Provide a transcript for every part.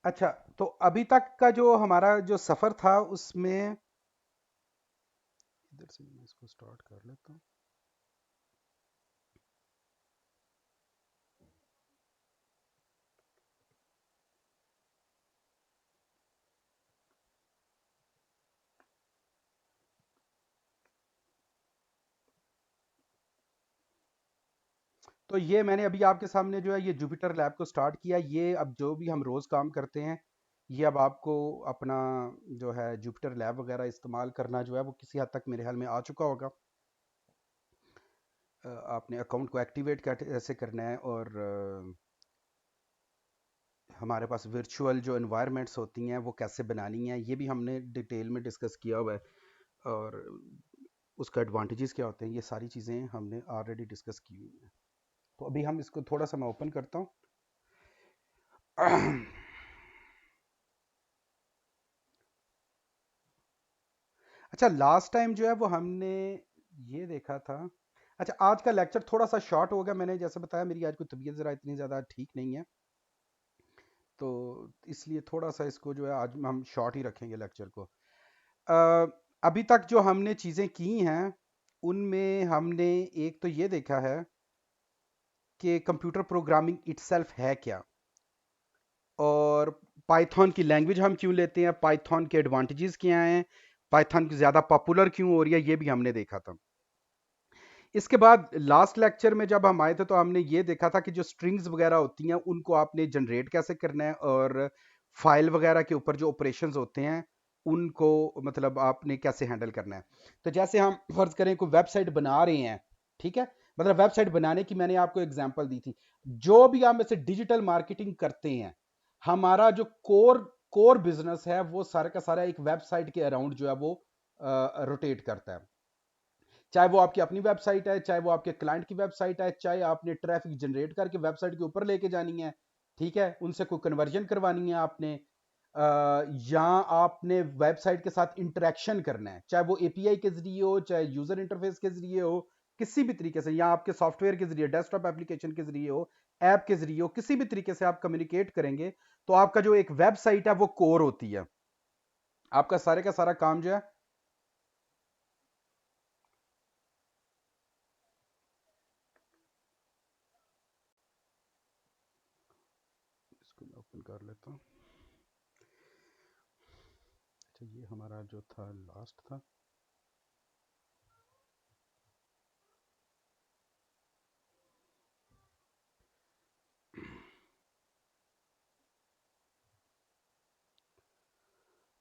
अच्छा, तो अभी तक का जो हमारा जो सफ़र था उसमें इधर से मैं इसको स्टार्ट कर लेता हूँ। तो ये मैंने अभी आपके सामने जो है ये जुपिटर लैब को स्टार्ट किया। ये अब जो भी हम रोज़ काम करते हैं, ये अब आपको अपना जो है जुपिटर लैब वगैरह इस्तेमाल करना जो है वो किसी हद तक मेरे ख्याल में आ चुका होगा। आपने अकाउंट को एक्टिवेट कैसे करना है, और हमारे पास वर्चुअल जो एनवायरनमेंट्स होती हैं वो कैसे बनानी है, ये भी हमने डिटेल में डिस्कस किया हुआ है। और उसका एडवांटेजेस क्या होते हैं, ये सारी चीज़ें हमने ऑलरेडी डिस्कस की हुई हैं। तो अभी हम इसको थोड़ा सा मैं ओपन करता हूँ। अच्छा, लास्ट टाइम जो है वो हमने ये देखा था। अच्छा, आज का लेक्चर थोड़ा सा शॉर्ट हो गया। मैंने जैसे बताया मेरी आज कोई तबीयत ज़रा इतनी ज़्यादा ठीक नहीं है, तो इसलिए थोड़ा सा इसको जो है आज हम शॉर्ट ही रखेंगे लेक्चर को। अ, अभी तक जो हमने चीज़ें की हैं उनमें हमने एक तो ये देखा है कि कंप्यूटर प्रोग्रामिंग इटसेल्फ है क्या, और पाइथन की लैंग्वेज हम क्यों लेते हैं, पाइथन के एडवांटेजेस क्या हैं, पाइथन ज़्यादा पॉपुलर क्यों हो रही है, ये भी हमने देखा था। इसके बाद लास्ट लेक्चर में जब हम आए थे तो हमने ये देखा था कि जो स्ट्रिंग्स वगैरह होती हैं उनको आपने जनरेट कैसे करना है, और फाइल वगैरह के ऊपर जो ऑपरेशंस होते हैं उनको मतलब आपने कैसे हैंडल करना है। तो जैसे हम फर्ज करें कोई वेबसाइट बना रहे हैं, ठीक है, मतलब वेबसाइट बनाने की मैंने आपको एग्जांपल दी थी। जो भी हम ऐसे डिजिटल मार्केटिंग करते हैं, हमारा जो कोर कोर बिजनेस है वो सारा का सारा एक वेबसाइट के अराउंड जो है वो रोटेट करता है। चाहे वो आपकी अपनी वेबसाइट है, चाहे वो आपके क्लाइंट की वेबसाइट है, चाहे आपने ट्रैफिक जनरेट करके वेबसाइट के ऊपर लेके जानी है, ठीक है, उनसे कोई कन्वर्जन करवानी है आपने, या आपने वेबसाइट के साथ इंटरेक्शन करना है, चाहे वो एपीआई के जरिए हो, चाहे यूजर इंटरफेस के जरिए हो, किसी भी तरीके से, या आपके सॉफ्टवेयर के जरिए, डेस्कटॉप एप्लीकेशन के जरिए हो, ऐप के जरिए हो, किसी भी तरीके से आप कम्युनिकेट करेंगे, तो आपका जो एक वेबसाइट है वो कोर होती है। आपका सारे का सारा काम जो है, इसको मैं ओपन कर लेता हूँ। अच्छा, ये हमारा जो था लास्ट था।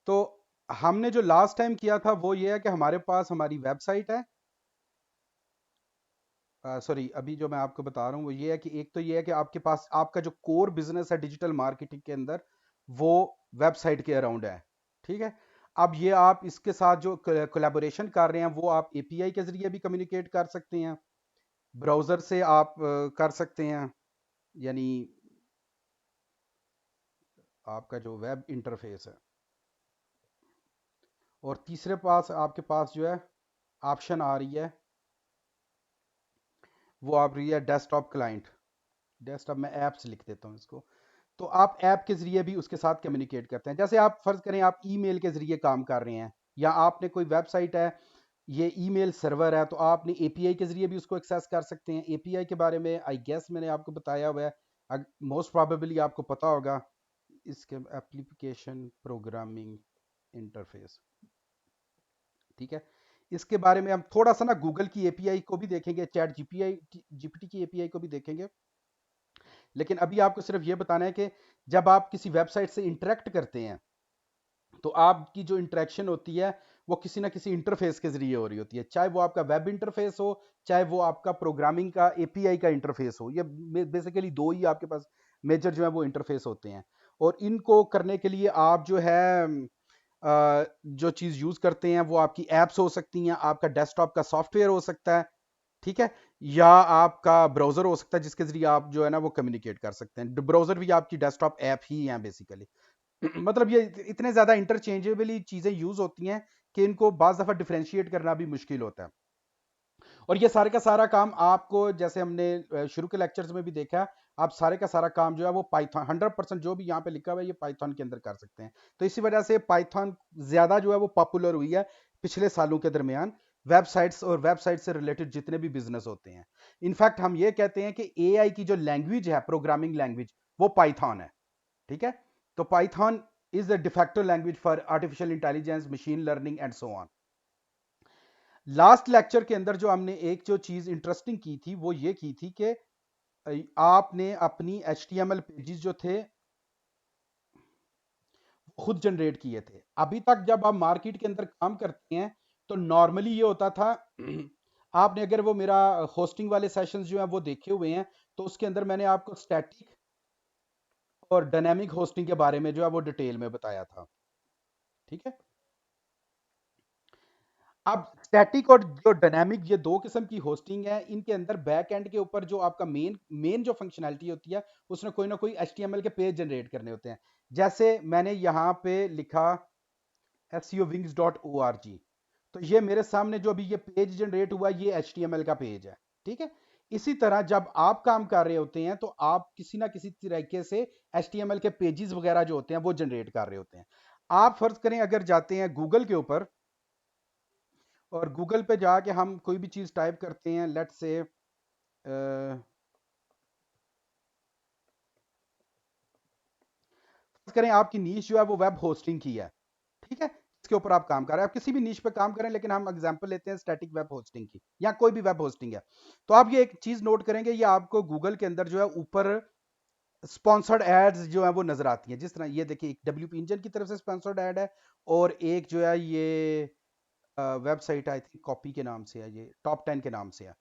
तो हमने जो लास्ट टाइम किया था वो ये है कि हमारे पास हमारी वेबसाइट है। सॉरी, अभी जो मैं आपको बता रहा हूँ वो ये है कि एक तो ये है कि आपके पास आपका जो कोर बिजनेस है डिजिटल मार्केटिंग के अंदर, वो वेबसाइट के अराउंड है, ठीक है। अब ये आप इसके साथ जो कोलैबोरेशन कर रहे हैं वो आप एपीआई के जरिए भी कम्युनिकेट कर सकते हैं, ब्राउज़र से आप कर सकते हैं, यानी आपका जो वेब इंटरफेस है। और तीसरे पास आपके पास जो है ऑप्शन आ रही है, वो आप रही है डेस्कटॉप क्लाइंट। डेस्कटॉप में ऐप्स लिख देता हूँ इसको। तो आप ऐप के जरिए भी उसके साथ कम्युनिकेट करते हैं। जैसे आप फर्ज करें आप ईमेल के जरिए काम कर रहे हैं, या आपने कोई वेबसाइट है, ये ईमेल सर्वर है, तो आपने एपीआई के जरिए भी उसको एक्सेस कर सकते हैं। एपीआई के बारे में आई गेस मैंने आपको बताया हुआ है, मोस्ट प्रोबेबली आपको पता होगा। इसके एप्लीकेशन प्रोग्रामिंग इंटरफेस, ठीक है। इसके बारे में हम थोड़ा सा ना गूगल की एपीआई को भी देखेंगे, चैट जीपीआई जीपीटी की एपीआई को भी देखेंगे। लेकिन अभी आपको सिर्फ ये बताना है कि जब आप किसी वेबसाइट से इंटरेक्ट करते हैं, तो आपकी जो इंटरेक्शन होती है वो किसी ना किसी इंटरफेस के जरिए हो रही होती है, चाहे वो आपका वेब इंटरफेस हो, चाहे वो आपका प्रोग्रामिंग का एपीआई का इंटरफेस हो। ये बेसिकली दो ही आपके पास मेजर जो है वो इंटरफेस होते हैं। और इनको करने के लिए आप जो है जो चीज़ यूज़ करते हैं वो आपकी एप्स हो सकती हैं, आपका डेस्कटॉप का सॉफ्टवेयर हो सकता है, ठीक है, या आपका ब्राउज़र हो सकता है जिसके ज़रिए आप जो है ना वो कम्युनिकेट कर सकते हैं। ब्राउज़र भी आपकी डेस्कटॉप ऐप ही है बेसिकली। मतलब ये इतने ज़्यादा इंटरचेंजेबली चीज़ें यूज़ होती हैं कि इनको बाज़ दफ़ा डिफरेंशिएट करना भी मुश्किल होता है। और ये सारे का सारा काम आपको, जैसे हमने शुरू के लेक्चर्स में भी देखा, आप सारे का सारा काम जो है वो पाइथन 100% जो भी यहाँ पे लिखा हुआ है ये पाइथन के अंदर कर सकते हैं। तो इसी वजह से पाइथन ज्यादा जो है वो पॉपुलर हुई है पिछले सालों के दरमियान, वेबसाइट्स और वेबसाइट से रिलेटेड जितने भी बिजनेस होते हैं। इनफैक्ट हम ये कहते हैं कि एआई की जो लैंग्वेज है, प्रोग्रामिंग लैंग्वेज, वो पाइथन है। ठीक है, तो Python is the de facto language for artificial intelligence, machine learning and so on. Last lecture के अंदर जो हमने एक जो चीज इंटरेस्टिंग की थी वो ये की थी कि आपने अपनी HTML पेजेस जो थे खुद जनरेट किए थे। अभी तक जब आप मार्केट के अंदर काम करते हैं तो नॉर्मली ये होता था आपने अगर वो मेरा होस्टिंग वाले सेशंस जो है वो देखे हुए हैं तो उसके अंदर मैंने आपको स्टैटिक और डायनेमिक होस्टिंग के बारे में जो है वो डिटेल में बताया था। ठीक है, अब स्टैटिक और जो डायनामिक, ये दो किस्म की होस्टिंग है। इनके अंदर बैक एंड के ऊपर जो आपका मेन मेन जो फंक्शनैलिटी होती है उसने कोई ना कोई HTML के पेज जनरेट करने होते हैं। जैसे मैंने यहाँ पे लिखा seowings.org, तो ये मेरे सामने जो अभी ये पेज जनरेट हुआ ये HTML का पेज है। ठीक है, इसी तरह जब आप काम कर रहे होते हैं तो आप किसी ना किसी तरीके से HTML के पेजेस वगैरह जो होते हैं वो जनरेट कर रहे होते हैं। आप फर्ज करें अगर जाते हैं गूगल के ऊपर और गूगल पे जाके हम कोई भी चीज टाइप करते हैं, लेट्स से करें आपकी नीश जो है वो वेब होस्टिंग की है। ठीक है, इसके ऊपर आप काम कर रहे हैं, आप किसी भी नीश पे काम करें, लेकिन हम एग्जांपल लेते हैं स्टैटिक वेब होस्टिंग की या कोई भी वेब होस्टिंग है। तो आप ये एक चीज नोट करेंगे, ये आपको गूगल के अंदर जो है ऊपर स्पॉन्सर्ड एड्स जो है वो नजर आती हैं। जिस तरह ये देखिए, एक WP इंजन की तरफ से स्पॉन्सर्ड एड है और एक जो है ये वेबसाइट आई थिंक कॉपी के नाम से है, ये टॉप 10 के नाम से है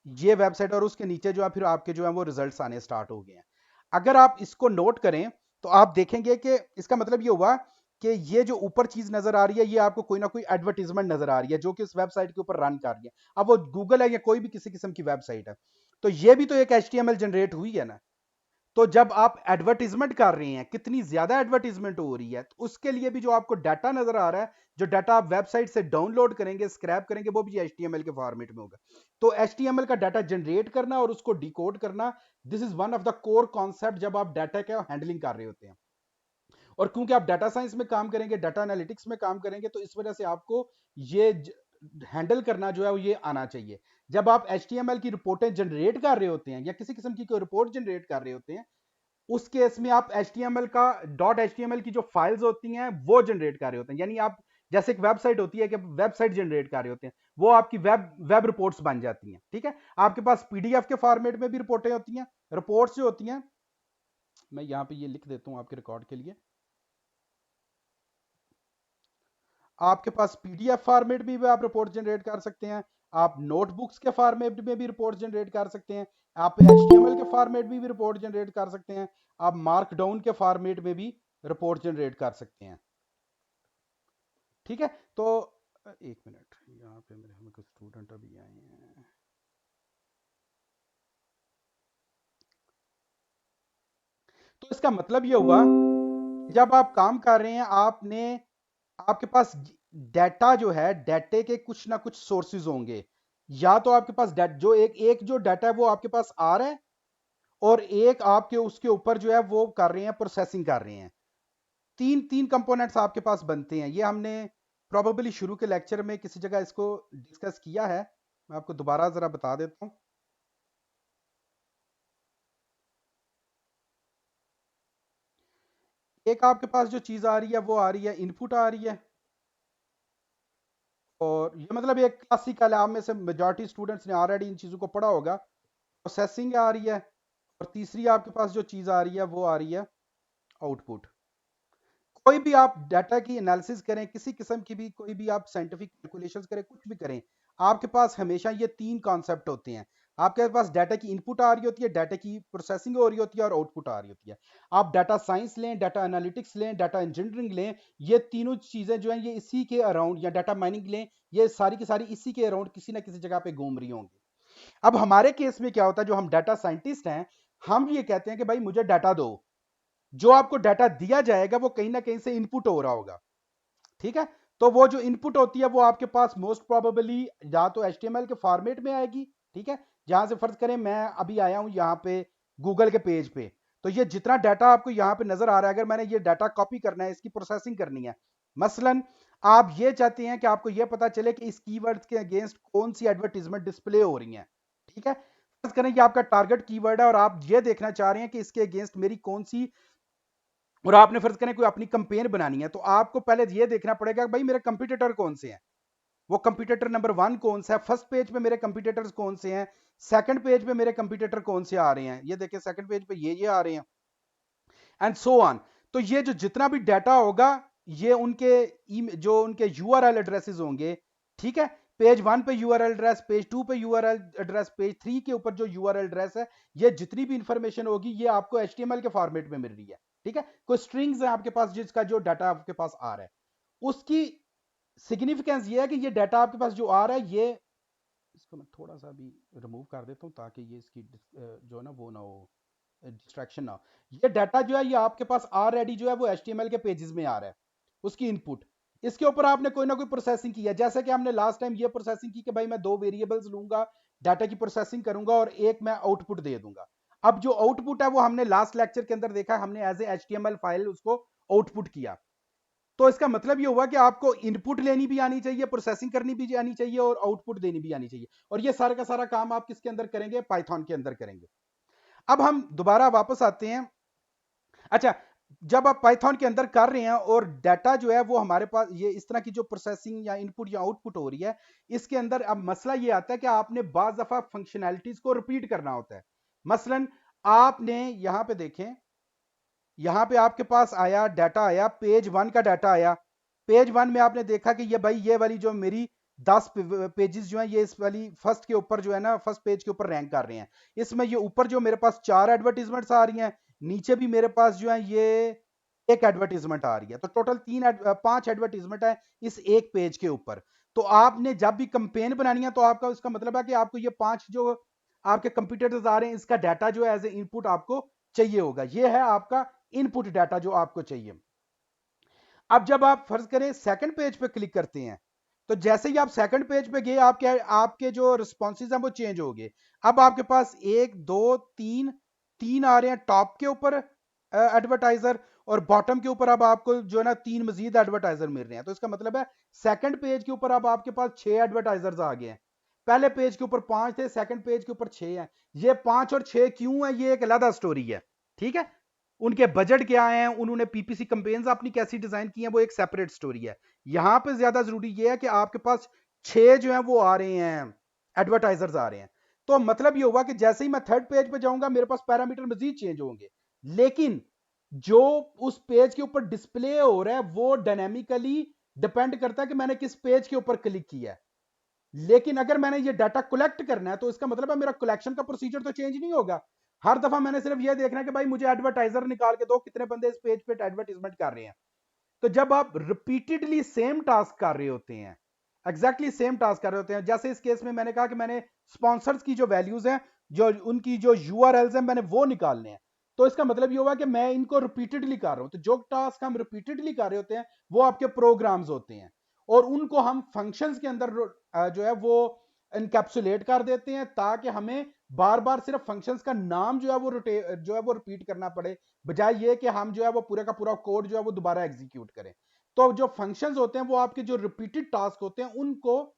ये वेबसाइट, और उसके नीचे जो है फिर आपके जो है वो रिजल्ट्स आने स्टार्ट हो गए हैं। अगर आप इसको नोट करें तो आप देखेंगे कि इसका मतलब ये हुआ कि ये जो ऊपर चीज नजर आ रही है ये आपको कोई ना कोई एडवर्टीजमेंट नजर आ रही है जो कि इस वेबसाइट के ऊपर रन कर रही है। अब वो गूगल है या कोई भी किसी किस्म की वेबसाइट है, तो ये भी तो एक HTML जनरेट हुई है ना। तो जब आप एडवर्टीजमेंट कर रहे हैं, कितनी ज्यादा एडवर्टीजमेंट हो रही है, तो उसके लिए भी जो आपको डाटा नजर आ रहा है, जो डाटा आप वेबसाइट से डाउनलोड करेंगे, स्क्रैप करेंगे, वो भी HTML के फॉर्मेट में होगा। तो HTML का डाटा जनरेट करना और उसको डिकोड करना, this is one of the core concept जब आप डाटा का हैंडलिंग कर रहे होते हैं। और क्योंकि आप डाटा साइंस में काम करेंगे, डाटा एनालिटिक्स में काम करेंगे, तो इस वजह से आपको ये हैंडल करना जो है वो ये आना चाहिए। जब आप HTML की रिपोर्टें जनरेट कर रहे होते हैं या किसी किस्म की कोई रिपोर्ट जनरेट कर रहे होते हैं, उस केस में आप HTML का .html की जो फाइल्स होती हैं वो जनरेट कर रहे होते हैं। यानी आप जैसे एक वेबसाइट होती है कि वेबसाइट जनरेट कर रहे होते हैं, वो आपकी वेब रिपोर्ट्स बन जाती हैं। ठीक है, आपके पास PDF के फॉर्मेट में भी रिपोर्टें होती हैं, रिपोर्ट्स जो होती हैं, मैं यहां पे ये लिख देता हूं आपके रिकॉर्ड के लिए। आपके पास PDF फॉर्मेट में भी आप रिपोर्ट जनरेट कर सकते हैं, आप नोटबुक्स के फॉर्मेट में भी रिपोर्ट जनरेट कर सकते हैं, आप HTML के फॉर्मेट में भी रिपोर्ट जनरेट कर सकते हैं, आप मार्कडाउन के फॉर्मेट में भी रिपोर्ट जनरेट कर सकते हैं। ठीक है, तो एक मिनट, यहाँ पे मेरे हमें कुछ स्टूडेंट अभी आए हैं। तो इसका मतलब ये हुआ, जब आप काम कर रहे हैं, आपने आपके पास डाटा जो है, डाटे के कुछ ना कुछ सोर्सेज होंगे। या तो आपके पास जो एक एक जो डाटा है वो आपके पास आ रहा है, और एक आपके उसके ऊपर जो है वो कर रहे हैं, प्रोसेसिंग कर रहे हैं। तीन तीन कंपोनेंट्स आपके पास बनते हैं। ये हमने प्रोबेबली शुरू के लेक्चर में किसी जगह इसको डिस्कस किया है, मैं आपको दोबारा जरा बता देता हूं। एक आपके पास जो चीज आ रही है वो आ रही है, इनपुट आ रही है, और ये मतलब एक क्लासिकल है, आप में से मेजॉरिटी स्टूडेंट्स ने ऑलरेडी इन चीजों को पढ़ा होगा। प्रोसेसिंग आ रही है, और तीसरी आपके पास जो चीज आ रही है वो आ रही है आउटपुट। कोई भी आप डाटा की एनालिसिस करें, किसी किस्म की भी कोई भी आप साइंटिफिक कैलकुलेशंस करें, कुछ भी करें, आपके पास हमेशा ये तीन कॉन्सेप्ट होते हैं। आपके पास डाटा की इनपुट आ रही होती है, डाटा की प्रोसेसिंग हो रही होती है, और आउटपुट आ रही होती है। आप डाटा साइंस लें, डाटा एनालिटिक्स लें, डाटा इंजीनियरिंग लें, ये तीनों चीजें जो हैं ये इसी के अराउंड, या डाटा माइनिंग लें, ये सारी की सारी इसी के अराउंड किसी ना किसी जगह पे घूम रही होंगी। अब हमारे केस में क्या होता है, जो हम डाटा साइंटिस्ट हैं, हम ये कहते हैं कि भाई मुझे डाटा दो। जो आपको डाटा दिया जाएगा वो कहीं ना कहीं से इनपुट हो रहा होगा। ठीक है, तो वो जो इनपुट होती है वो आपके पास मोस्ट प्रोबेबली या तो HTML के फॉर्मेट में आएगी, ठीक है। जहां से फर्ज करें मैं अभी आया हूं यहाँ पे गूगल के पेज पे, तो ये जितना डाटा आपको यहाँ पे नजर आ रहा है, अगर मैंने ये डाटा कॉपी करना है, इसकी प्रोसेसिंग करनी है, मसलन आप ये चाहते हैं कि आपको ये पता चले कि इस कीवर्ड के अगेंस्ट कौन सी एडवर्टीजमेंट डिस्प्ले हो रही है, ठीक है। फर्ज करें कि आपका टारगेट कीवर्ड है और आप ये देखना चाह रहे हैं कि इसके अगेंस्ट मेरी कौन सी, और आपने फर्ज करें कोई अपनी कंपेन बनानी है, तो आपको पहले ये देखना पड़ेगा भाई मेरे कंपिटिटर कौन से हैं, वो कंपिटिटर नंबर 1 कौन सा है, फर्स्ट पेज पे मेरे कंपिटिटर्स कौन से हैं, सेकंड पेज पे मेरे कंपिटिटर कौन से आ रहे हैं, ये देखिए सेकंड पेज पे ये आ रहे हैं, एंड सो ऑन। तो ये जो जितना भी डाटा होगा, ये उनके जो उनके यूआरएल एड्रेसेस होंगे, ठीक है। पेज 1 पे यूआरएल एड्रेस, पेज 2 पे यूआरएल एड्रेस, पेज 3 के ऊपर जो यूआरएल एड्रेस है, ये जितनी भी इंफॉर्मेशन होगी ये आपको एचटीएमएल के फॉर्मेट में मिल रही है, ठीक है। कोई स्ट्रिंग्स है आपके पास जिसका जो डाटा आपके पास आ रहा है, उसकी सिग्निफिकेंस ये है कि ये डाटा आपके पास जो आ रहा है, ये इसको मैं थोड़ा सा भी रिमूव कर देता हूँ ताकि ये इसकी जो है ना वो ना हो, डिस्ट्रैक्शन ना हो। ये डाटा जो है ये आपके पास ऑलरेडी जो है वो HTML के पेजेस में आ रहा है, उसकी इनपुट, इसके ऊपर आपने कोई ना कोई प्रोसेसिंग की है, जैसे कि हमने लास्ट टाइम ये प्रोसेसिंग की कि भाई मैं 2 वेरिएबल्स लूंगा, डाटा की प्रोसेसिंग करूंगा और एक मैं आउटपुट दे दूंगा। अब जो आउटपुट है वो हमने लास्ट लेक्चर के अंदर देखा, हमने एज ए HTML फाइल उसको आउटपुट किया। तो इसका मतलब ये हुआ कि आपको इनपुट लेनी भी आनी चाहिए, प्रोसेसिंग करनी भी आनी चाहिए और आउटपुट देनी भी आनी चाहिए, और ये सारा का सारा काम आप किसके अंदर करेंगे, पाइथन के अंदर करेंगे। अब हम दोबारा वापस आते हैं। अच्छा, जब आप पाइथन के अंदर कर रहे हैं और डाटा जो है वो हमारे पास ये इस तरह की जो प्रोसेसिंग या इनपुट या आउटपुट हो रही है, इसके अंदर अब मसला ये आता है कि आपने बाज दफा फंक्शनैलिटीज को रिपीट करना होता है। मसलन आपने यहां पे देखें, यहां पे आपके पास आया डाटा, आया पेज 1 का डाटा आया, पेज 1 में आपने देखा कि ये भाई ये वाली जो मेरी 10 पेजेस जो है ये इस वाली फर्स्ट के ऊपर जो है ना, फर्स्ट पेज के ऊपर रैंक कर रहे हैं। इसमें ये ऊपर जो मेरे पास 4 एडवर्टीजमेंट्स आ रही हैं, नीचे भी मेरे पास जो है ये एक एडवर्टीजमेंट आ रही है, तो टोटल 5 एडवर्टीजमेंट है इस एक पेज के ऊपर। तो आपने जब भी कंपेन बनानी है तो आपका इसका मतलब है कि आपको ये 5 जो आपके कंप्यूटर्स आ रहे हैं इसका डाटा जो है एज ए इनपुट आपको चाहिए होगा, ये है आपका इनपुट डाटा जो आपको चाहिए। अब जब आप फर्ज करें सेकंड पेज पे क्लिक करते हैं, तो जैसे ही आप सेकंड पेज पे गए आपके आपके जो रिस्पॉन्सेज हैं वो चेंज हो गए। अब आपके पास 1 2 3 आ रहे हैं टॉप के ऊपर एडवर्टाइजर, और बॉटम के ऊपर अब आपको जो है ना 3 मजीद एडवर्टाइजर मिल रहे हैं। तो इसका मतलब है सेकंड पेज के ऊपर अब आपके पास 6 एडवर्टाइजर्स आ गए हैं। पहले पेज के ऊपर 5 थे, सेकंड पेज के ऊपर 6 हैं। ये 5 और 6 क्यों है, ये एक अलग स्टोरी है, ठीक है। उनके बजट क्या हैं, उन्होंने पीपीसी कैंपेन्स अपनी कैसी डिजाइन की हैं, वो एक सेपरेट स्टोरी है। यहां पे ज्यादा जरूरी ये है कि आपके पास 6 जो है वो आ रहे हैं, एडवर्टाइजर्स आ रहे हैं। तो मतलब ये हुआ कि जैसे ही मैं थर्ड पेज पे जाऊंगा मेरे पास पैरामीटर मजीद चेंज होंगे, लेकिन जो उस पेज के ऊपर डिस्प्ले हो रहा है वो डायनेमिकली डिपेंड करता है कि मैंने किस पेज के ऊपर क्लिक किया है। लेकिन अगर मैंने ये डाटा कलेक्ट करना है तो इसका मतलब है मेरा कलेक्शन का प्रोसीजर तो चेंज नहीं होगा। हर दफा मैंने सिर्फ ये देखना है कि भाई मुझे एडवर्टाइजर निकाल के दो, कितने बंदे इस पेज पे एडवर्टाइजमेंट कर रहे हैं। तो जब आप रिपीटेडली सेम टास्क कर रहे होते हैं, एग्जैक्टली सेम टास्क कर रहे होते हैं, जैसे इस केस में मैंने कहा कि मैंने स्पॉन्सर्स की जो वैल्यूज हैं, जो उनकी जो यूआरएल्स हैं, मैंने वो निकालने हैं। तो इसका मतलब ये होगा कि मैं इनको रिपीटेडली कर रहा हूं। तो जो टास्क हम रिपीटेडली कर रहे होते हैं वो आपके प्रोग्राम्स होते हैं, और उनको हम फंक्शंस के अंदर जो है वो इनकैप्सुलेट कर देते हैं, ताकि हमें बार बार सिर्फ फंक्शंस का नाम जो है वो रिपीट करना पड़े, बजाय ये कि हम जो है वो पूरा का पूरा कोड जो है वो दोबारा एग्जीक्यूट करें। तो जो फंक्शंस होते हैं वो आपके जो रिपीटेड टास्क होते हैं उनको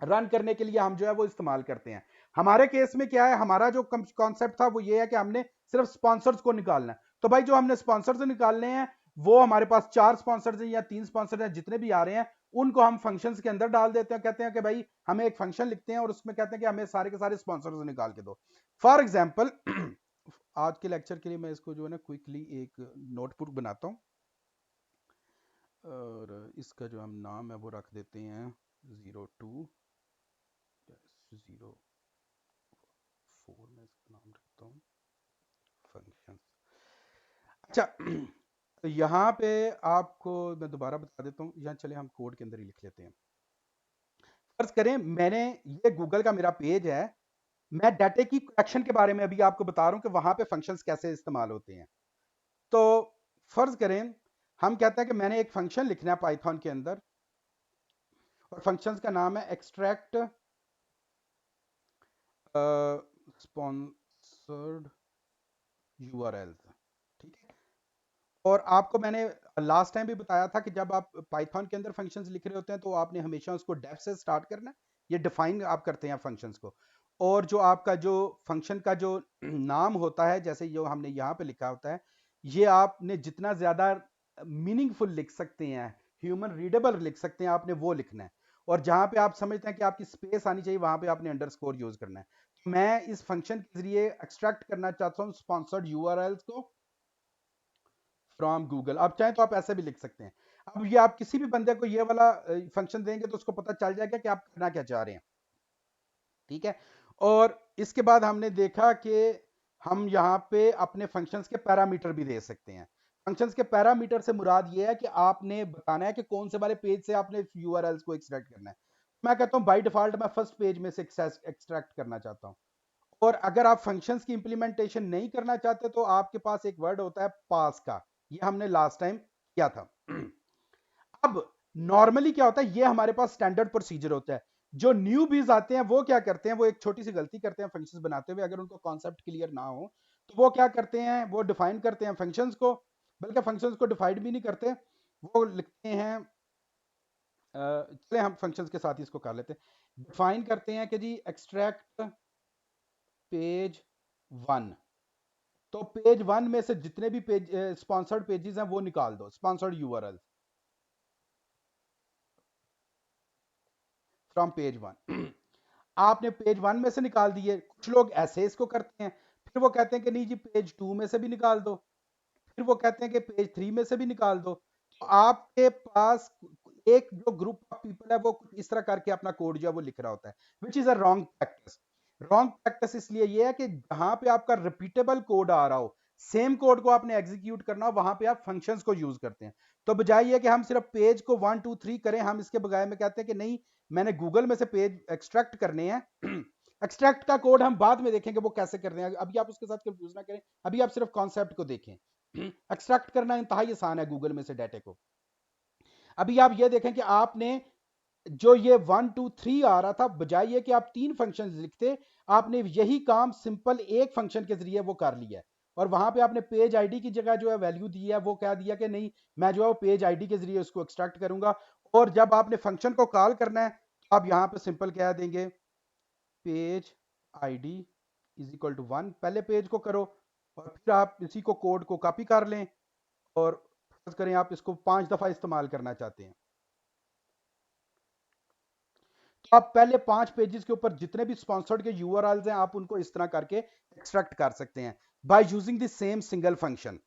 रन करने के लिए हम जो है वो इस्तेमाल करते हैं। हमारे केस में क्या है, हमारा जो कॉन्सेप्ट था वो ये है कि हमने सिर्फ स्पॉन्सर्स को निकालना है। तो भाई जो हमने स्पॉन्सर्स निकालने हैं वो हमारे पास 4 स्पॉन्सर्स हैं या 3 स्पॉन्सर्स हैं, जितने भी आ रहे हैं उनको हम फंक्शंस के अंदर डाल देते हैं। कहते हैं कि भाई हमें एक फंक्शन लिखते हैं और उसमें कहते हैं कि हमें सारे के सारे स्पॉन्सर्स निकाल के दो। फॉर एग्जाम्पल आज के लेक्चर के लिए मैं इसको जो है ना क्विकली एक नोटबुक बनाता हूँ, और इसका जो हम नाम है वो रख देते हैं 02-04 में इसका नाम रखता हूँ फंक्शन। अच्छा, तो यहाँ पे आपको मैं दोबारा बता देता हूँ, यहाँ चले हम कोड के अंदर ही लिख लेते हैं। फर्ज करें मैंने ये गूगल का मेरा पेज है, मैं डाटा की कलेक्शन के बारे में अभी आपको बता रहा हूँ कि वहां पे फंक्शंस कैसे इस्तेमाल होते हैं। तो फर्ज करें हम कहते हैं कि मैंने एक फंक्शन लिखना है पाइथन के अंदर, और फंक्शंस का नाम है एक्सट्रैक्ट स्पॉन्सर्ड यूआरएल। ठीक है। और आपको मैंने लास्ट टाइम भी बताया था कि जब आप पाइथन के अंदर फंक्शंस लिख रहे होते हैं तो आपने हमेशा उसको डेफ से स्टार्ट करना है। ये डिफाइन आप करते हैं फंक्शंस को। और जो आपका जो फंक्शन का जो नाम होता है, जैसे जो हमने यहाँ पे लिखा होता है, ये आपने जितना ज्यादा मीनिंगफुल लिख सकते हैं, ह्यूमन रीडेबल लिख सकते हैं, आपने वो लिखना है। और जहां पे आप समझते हैं कि आपकी स्पेस आनी चाहिए, वहां पे आपने अंडरस्कोर यूज करना है। तो मैं इस फंक्शन के जरिए एक्सट्रैक्ट करना चाहता हूँ स्पॉन्सर्ड यूआरएल्स को फ्रॉम गूगल। आप चाहें तो आप ऐसे भी लिख सकते हैं। अब ये आप किसी भी बंदे को ये वाला फंक्शन देंगे तो उसको पता चल जाएगा कि आप करना क्या चाह रहे हैं। ठीक है। और इसके बाद हमने देखा कि हम यहाँ पे अपने फंक्शंस के पैरामीटर भी दे सकते हैं। फंक्शंस के पैरामीटर से मुराद ये है कि आपने बताना है कि कौन से वाले पेज से आपने यूआरएल्स को एक्सट्रैक्ट करना है। मैं कहता हूँ बाय डिफॉल्ट मैं फर्स्ट पेज में से एक्सट्रैक्ट करना चाहता हूँ। और अगर आप फंक्शंस की इंप्लीमेंटेशन नहीं करना चाहते तो आपके पास एक वर्ड होता है पास का। ये हमने लास्ट टाइम किया था। अब नॉर्मली क्या होता है, ये हमारे पास स्टैंडर्ड प्रोसीजर होता है। जो न्यू बीज आते हैं वो क्या करते हैं, वो एक छोटी सी गलती करते हैं फंक्शंस बनाते हुए, अगर उनको कॉन्सेप्ट क्लियर ना हो तो वो क्या करते हैं, वो डिफाइन करते हैं फंक्शंस को, बल्कि फंक्शंस को डिफाइन भी नहीं करते, वो लिखते हैं चले हम फंक्शंस के साथ ही इसको कर लेते हैं। डिफाइन करते हैं कि जी एक्सट्रैक्ट पेज वन। तो पेज वन में से जितने भी पेज स्पॉन्सर्ड पेजेस हैं वो निकाल दो, sponsored URL from page one. आपने पेज वन में से निकाल दिए। कुछ लोग ऐसे इसको करते हैं, फिर वो कहते हैं कि नहीं जी पेज टू में से भी निकाल दो, फिर वो कहते हैं कि पेज थ्री में से भी निकाल दो। तो आपके पास एक जो ग्रुप ऑफ पीपल है वो कुछ इस तरह करके अपना कोड जो है वो लिख रहा होता है, which is a wrong practice. Wrong practice इसलिए ये है कि जहां पे आपका रिपीटेबल कोड आ रहा हो, सेम कोड को आपने एग्जीक्यूट करना हो, वहां पे आप फंक्शंस को यूज करते हैं। तो बजाय ये कि हम सिर्फ पेज को 1 2 3 करें, हम इसके बजाय में कहते हैं कि नहीं, मैंने गूगल में से पेज एक्सट्रैक्ट करने हैं। एक्सट्रैक्ट का कोड हम बाद में देखेंगे वो कैसे करते हैं, अभी आप उसके साथ कंफ्यूज ना करें, अभी आप सिर्फ कॉन्सेप्ट को देखें। एक्सट्रैक्ट करना इंतहाई आसान है गूगल में से डाटे को। अभी आप ये देखें कि आपने जो ये 1 2 3 आ रहा था, बजाय ये कि आप 3 फंक्शन लिखते, आपने यही काम सिंपल एक फंक्शन के जरिए वो कर लिया है। और वहां पे आपने पेज आईडी की जगह जो है वैल्यू दी है, वो क्या दिया कि नहीं, मैं जो है वो पेज आईडी के जरिए उसको एक्सट्रैक्ट करूंगा। और जब आपने फंक्शन को कॉल करना है तो आप यहां पे सिंपल क्या देंगे, page ID is equal to 1, पहले पेज को करो और फिर आप इसी को कोड को कॉपी कर लें। और फर्ज करें आप इसको 5 दफा इस्तेमाल करना चाहते हैं, तो आप पहले 5 पेजेस के ऊपर जितने भी स्पॉन्सर्ड के यूआरएल्स हैं आप उनको इस तरह करके एक्सट्रैक्ट कर सकते हैं by using the same single function.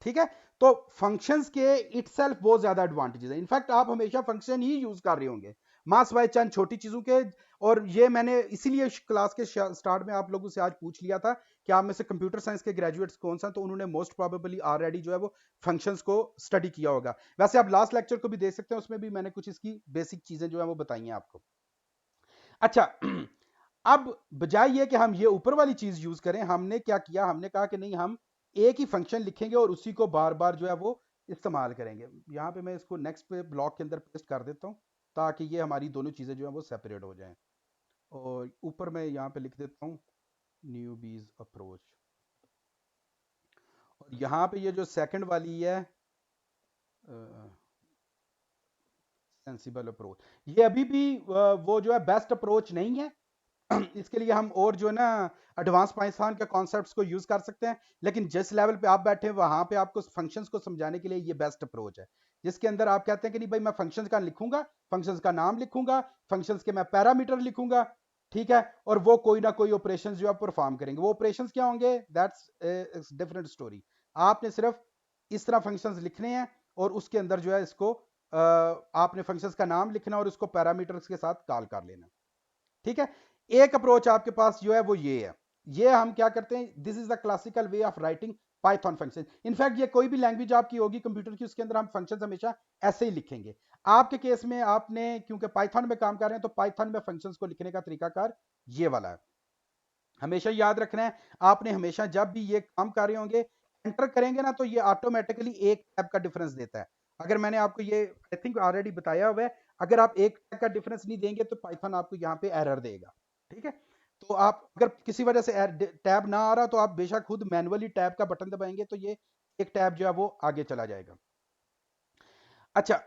ठीक है। तो फंक्शंस के इटसेल्फ बहुत ज्यादा एडवांटेजेस है, इनफैक्ट आप हमेशा फंक्शन ही यूज कर रहे होंगे मास वाई चंद छोटी चीजों के। और ये मैंने इसीलिए क्लास के स्टार्ट में आप लोगों से आज पूछ लिया था कि आप में से कंप्यूटर साइंस के ग्रेजुएट्स कौन सा, तो उन्होंने मोस्ट प्रोबेबली ऑलरेडी जो है वो फंक्शंस को स्टडी किया होगा। वैसे आप लास्ट लेक्चर को भी देख सकते हैं, उसमें भी मैंने कुछ इसकी बेसिक चीजें जो है वो बताई हैं आपको। अच्छा, अब बजाय ये कि हम ये ऊपर वाली चीज यूज करें, हमने क्या किया, हमने कहा कि नहीं, हम एक ही फंक्शन लिखेंगे और उसी को बार बार जो है वो इस्तेमाल करेंगे। यहां पे मैं इसको नेक्स्ट पे ब्लॉक के अंदर पेस्ट कर देता हूं ताकि ये हमारी दोनों चीजें जो है वो सेपरेट हो जाएं। और ऊपर मैं यहाँ पे लिख देता हूँ न्यू बीज अप्रोच। और यहाँ पे ये जो सेकंड वाली है सेंसिबल अप्रोच, ये अभी भी वो जो है बेस्ट अप्रोच नहीं है। इसके लिए हम और जो है ना एडवांस पाइथन के कॉन्सेप्ट्स को यूज कर सकते हैं, लेकिन जिस लेवल पे आप बैठे हैं वहां पे आपको फंक्शंस को समझाने के लिए ये बेस्ट अप्रोच है, जिसके अंदर आप कहते हैं कि नहीं भाई मैं फंक्शंस का लिखूंगा, फंक्शंस का नाम लिखूंगा, फंक्शंस के मैं पैरामीटर लिखूंगा। ठीक है। और वो कोई ना कोई ऑपरेशंस जो आप परफॉर्म करेंगे, वो ऑपरेशंस क्या होंगे, दैट्स डिफरेंट स्टोरी। आपने सिर्फ इस तरह फंक्शंस लिखने हैं और उसके अंदर जो है इसको आपने फंक्शंस का नाम लिखना और उसको पैरामीटर्स के साथ कॉल कर लेना। ठीक है। एक अप्रोच आपके पास जो है वो ये है, ये हम क्या करते हैं, this is the classical way of writing Python function. In fact ये कोई भी लैंग्वेज आपकी होगी कंप्यूटर की, उसके अंदर हम फंक्शन हमेशा ऐसे ही लिखेंगे। आपके केस में आपने क्योंकि पाइथन में काम कर रहे हैं तो पाइथन में फंक्शंस को लिखने का तरीकाकार ये वाला है। हमेशा याद रखना है, आपने हमेशा जब भी ये काम कर रहे होंगे एंटर करेंगे ना तो ये ऑटोमेटिकली एक टैब का डिफरेंस देता है। अगर मैंने आपको ये आई थिंक ऑलरेडी बताया हुआ है, अगर आप एक टैग का डिफरेंस नहीं देंगे तो पाइथन आपको यहाँ पे एरर देगा। ठीक है, तो आप अगर किसी वजह से टैब ना आ रहा तो आप बेशक खुद मैनुअली टैब का बटन दबाएंगे तो ये एक टैब जो है वो आगे चला जाएगा। अच्छा,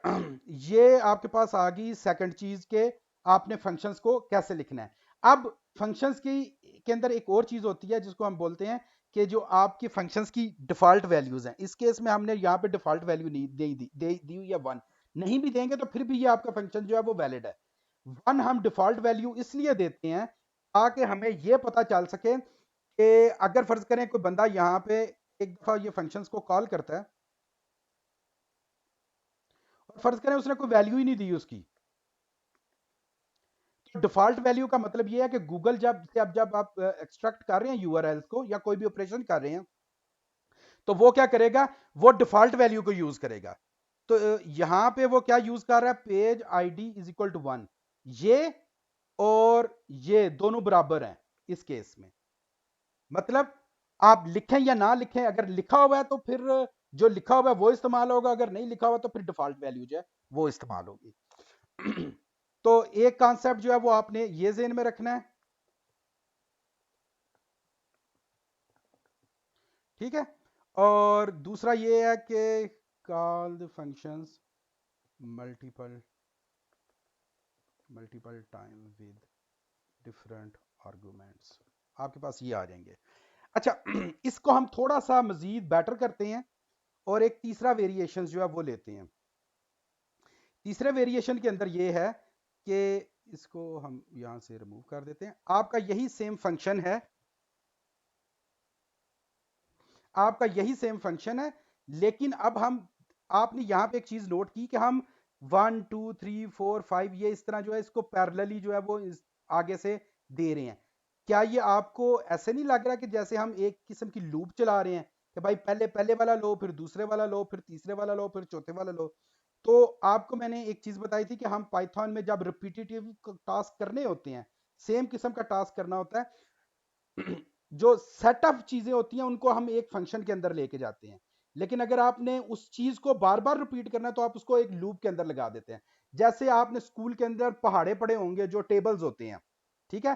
ये आपके पास आ गई सेकंड चीज के आपने फंक्शंस को कैसे लिखना है। अब फंक्शंस की के अंदर एक और चीज होती है जिसको हम बोलते हैं कि जो आपकी फंक्शंस की डिफॉल्ट वैल्यूज हैं। इस केस में हमने यहाँ पे डिफॉल्ट वैल्यू नहीं दी हुई है 1। नहीं भी देंगे तो फिर भी ये आपका फंक्शन जो है वो वैलिड है। 1 हम डिफॉल्ट वैल्यू इसलिए देते हैं ताकि हमें ये पता चल सके कि अगर फर्ज करें कोई बंदा यहाँ पे एक दफा ये फंक्शंस को कॉल करता है और फर्ज करें उसने कोई वैल्यू ही नहीं दी उसकी, तो डिफॉल्ट वैल्यू का मतलब ये है कि गूगल जब आप एक्सट्रैक्ट कर रहे हैं यूआरएल्स को या कोई भी ऑपरेशन कर रहे हैं तो वो क्या करेगा, वो डिफॉल्ट वैल्यू को यूज करेगा। तो यहां पे वो क्या यूज कर रहा है, page ID is equal to 1। ये और ये दोनों बराबर हैं इस केस में। मतलब आप लिखें या ना लिखें, अगर लिखा हुआ है तो फिर जो लिखा हुआ है वो इस्तेमाल होगा, अगर नहीं लिखा हुआ तो फिर डिफॉल्ट वैल्यू जो है वो इस्तेमाल होगी। तो एक कॉन्सेप्ट जो है वो आपने ये ज़हन में रखना है। ठीक है, और दूसरा ये है कि call the functions multiple multiple time with different arguments, आपके पास ये आ जाएंगे। अच्छा, इसको हम थोड़ा सा मजीद बेटर करते हैं और एक तीसरा वेरिएशन जो है वो लेते हैं। तीसरे वेरिएशन के अंदर ये है कि इसको हम यहां से रिमूव कर देते हैं। आपका यही सेम फंक्शन है, आपका यही सेम फंक्शन है, लेकिन अब हम आपने यहां पे एक चीज नोट की कि हम 1 2 3 4 5 ये इस तरह जो है इसको पैरेलली जो है वो आगे से दे रहे हैं। क्या ये आपको ऐसे नहीं लग रहा कि जैसे हम एक किस्म की लूप चला रहे हैं कि भाई पहले पहले वाला लो, फिर दूसरे वाला लो, फिर तीसरे वाला लो, फिर चौथे वाला लो। तो आपको मैंने एक चीज बताई थी कि हम पाइथन में जब रिपीटेटिव टास्क करने होते हैं, सेम किस्म का टास्क करना होता है, जो सेट ऑफ चीजें होती हैं उनको हम एक फंक्शन के अंदर लेके जाते हैं। लेकिन अगर आपने उस चीज को बार बार रिपीट करना है तो आप उसको एक लूप के अंदर लगा देते हैं। जैसे आपने स्कूल के अंदर पहाड़े पढ़े होंगे जो टेबल्स होते हैं। ठीक है,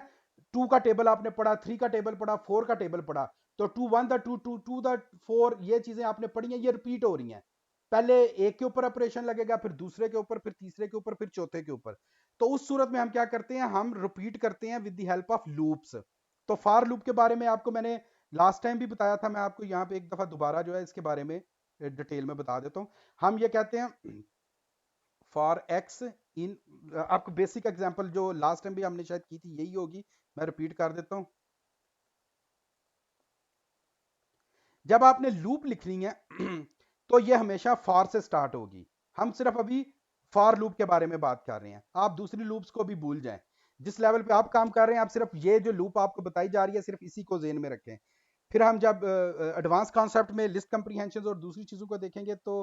2 का टेबल आपने पढ़ा, 3 का टेबल पढ़ा, 4 का टेबल पढ़ा। तो 2 1 द 2 2 2 द 4 ये चीजें आपने पढ़ी हैं, ये रिपीट हो रही हैं। पहले एक के ऊपर ऑपरेशन लगेगा, फिर दूसरे के ऊपर, फिर तीसरे के ऊपर, फिर चौथे के ऊपर। तो उस सूरत में हम क्या करते हैं, हम रिपीट करते हैं with the help of loops. तो फार लूप के बारे में आपको मैंने लास्ट टाइम भी बताया था, मैं आपको यहाँ पे एक दफा दोबारा जो है इसके बारे में डिटेल में बता देता हूँ। हम ये कहते हैं फॉर एक्स इन, आपको बेसिक एग्जांपल जो लास्ट टाइम भी हमने शायद की थी यही होगी, मैं रिपीट कर देता हूँ। जब आपने लूप लिखनी है तो ये हमेशा फॉर से स्टार्ट होगी। हम सिर्फ अभी फॉर लूप के बारे में बात कर रहे हैं, आप दूसरी लूप्स को भी भूल जाएं। जिस लेवल पे आप काम कर रहे हैं आप सिर्फ ये जो लूप आपको बताई जा रही है सिर्फ इसी को जेन में रखें। फिर हम जब एडवांस कॉन्सेप्ट में लिस्ट कंप्रीहेंशन और दूसरी चीज़ों को देखेंगे तो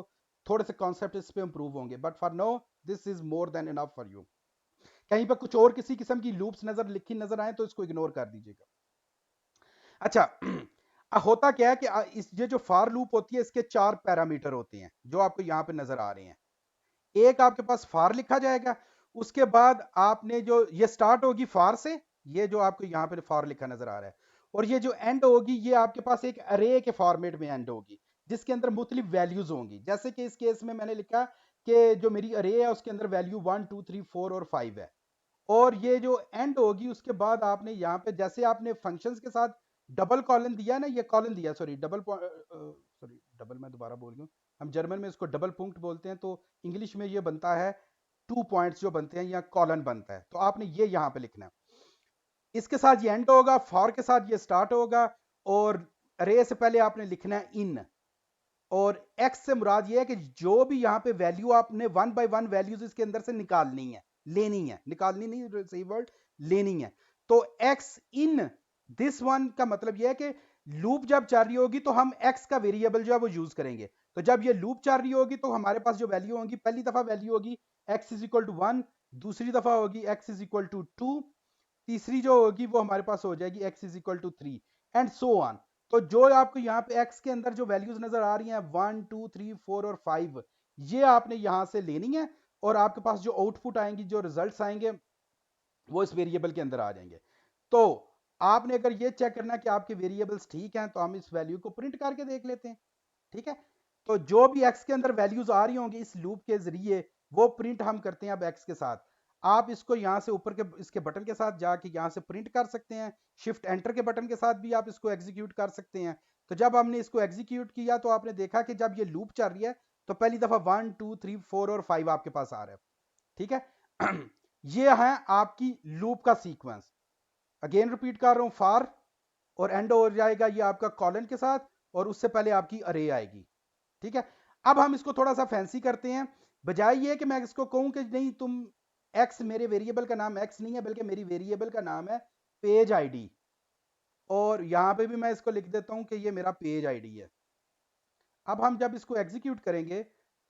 थोड़े से कॉन्सेप्ट इस पे इंप्रूव होंगे, but for now this is more than enough for you. कहीं पर कुछ और किसी किस्म की लूप्स नजर लिखी नजर आए तो इसको इग्नोर कर दीजिएगा। अच्छा, होता क्या है कि इस ये जो फार लूप होती है इसके 4 पैरामीटर होते हैं जो आपको यहाँ पे नजर आ रहे हैं। एक आपके पास फार लिखा जाएगा, उसके बाद आपने जो ये स्टार्ट होगी फार से, ये जो आपको यहाँ पे फार लिखा नजर आ रहा है, और ये जो एंड होगी ये आपके पास एक अरे के फॉर्मेट में एंड होगी जिसके अंदर मुख्तलिफ वैल्यूज होंगी। जैसे कि इस केस में मैंने लिखा कि जो मेरी अरे है उसके अंदर वैल्यू 1 2 3 4 और 5 है। और ये जो एंड होगी उसके बाद आपने यहाँ पे जैसे आपने फंक्शंस के साथ डबल कॉलन दिया ना, ये कॉलन दिया, सॉरी डबल, सॉरी डबल मैं दोबारा बोल गया, हम जर्मन में इसको डबल पुंक्ट बोलते हैं, तो इंग्लिश में ये बनता है 2 पॉइंट्स जो बनते हैं या कॉलन बनता है, तो आपने ये यहाँ पे लिखना है। इसके साथ ये एंड होगा, फॉर के साथ ये स्टार्ट होगा, और अरे से पहले आपने लिखना है इन। और एक्स से मुराद ये है कि जो भी यहाँ पे वैल्यू आपने 1 बाय 1 वैल्यूज इसके अंदर से निकालनी है, लेनी है, निकालनी नहीं सही वर्ड, लेनी है। तो एक्स इन दिस वन का मतलब यह है कि लूप जब चल रही होगी तो हम एक्स का वेरिएबल जो है वो यूज करेंगे। तो जब ये लूप चल रही होगी तो हमारे पास जो वैल्यू होगी, पहली दफा वैल्यू होगी एक्स इज इक्वल टू 1, दूसरी दफा होगी एक्स इज इक्वल टू 2, तीसरी जो होगी वो हमारे पास हो जाएगी x is equal to 3, and so on. तो जो आपको यहाँ पे x के अंदर जो वैल्यूज नजर आ रही हैं 1 2 3 4 और 5, ये आपने यहां से लेनी है। और आपके पास जो आउटपुट आएंगी, जो रिजल्ट्स आएंगे, वो इस वेरिएबल के अंदर आ जाएंगे। तो आपने अगर ये चेक करना कि आपके वेरिएबल्स ठीक हैं, तो हम इस वैल्यू को प्रिंट करके देख लेते हैं। ठीक है, तो जो भी एक्स के अंदर वैल्यूज आ रही होंगी इस लूप के जरिए, वो प्रिंट हम करते हैं अब एक्स के साथ। आप इसको यहां से ऊपर के इसके बटन के साथ जाके यहां से प्रिंट कर सकते हैं। शिफ्ट एंटर के बटन के साथ भी आप इसको एग्जीक्यूट कर सकते हैं। तो जब हमने इसको एग्जीक्यूट किया तो आपने देखा कि जब ये लूप चल रही है तो पहली दफा 1 2 3 4 और 5 आपके पास आ रहा है। ठीक है, ये है आपकी लूप का सीक्वेंस। अगेन रिपीट कर रहा हूं, फॉर और एंड हो जाएगा ये आपका कॉलन के साथ, और उससे पहले आपकी अरे आएगी। ठीक है, अब हम इसको थोड़ा सा फैंसी करते हैं। बजाय ये कि मैं इसको कहूं कि नहीं तुम एक्स, मेरे वेरिएबल का नाम एक्स नहीं है बल्कि मेरी वेरिएबल का नाम है पेज आईडी, और यहां पे भी मैं इसको लिख देता हूं कि ये मेरा पेज आईडी है। अब हम जब इसको एग्जीक्यूट करेंगे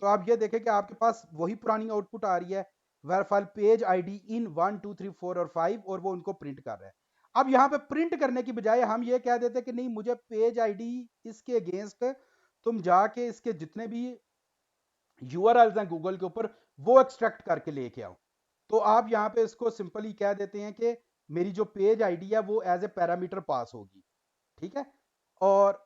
तो आप ये देखें कि आपके पास वही पुरानी आउटपुट आ रही है, where file page ID in 1 2 3 4 और 5, और वो उनको प्रिंट कर रहा है। अब यहाँ पे प्रिंट करने की बजाय हम ये कह देते कि नहीं, मुझे पेज आईडी इसके अगेंस्ट तुम जाके इसके जितने भी यूआरएल्स हैं गूगल के ऊपर वो एक्सट्रैक्ट करके लेके आओ। तो आप यहाँ पे इसको सिंपली कह देते हैं कि मेरी जो पेज आईडी है वो एज ए पैरामीटर पास होगी। ठीक है, और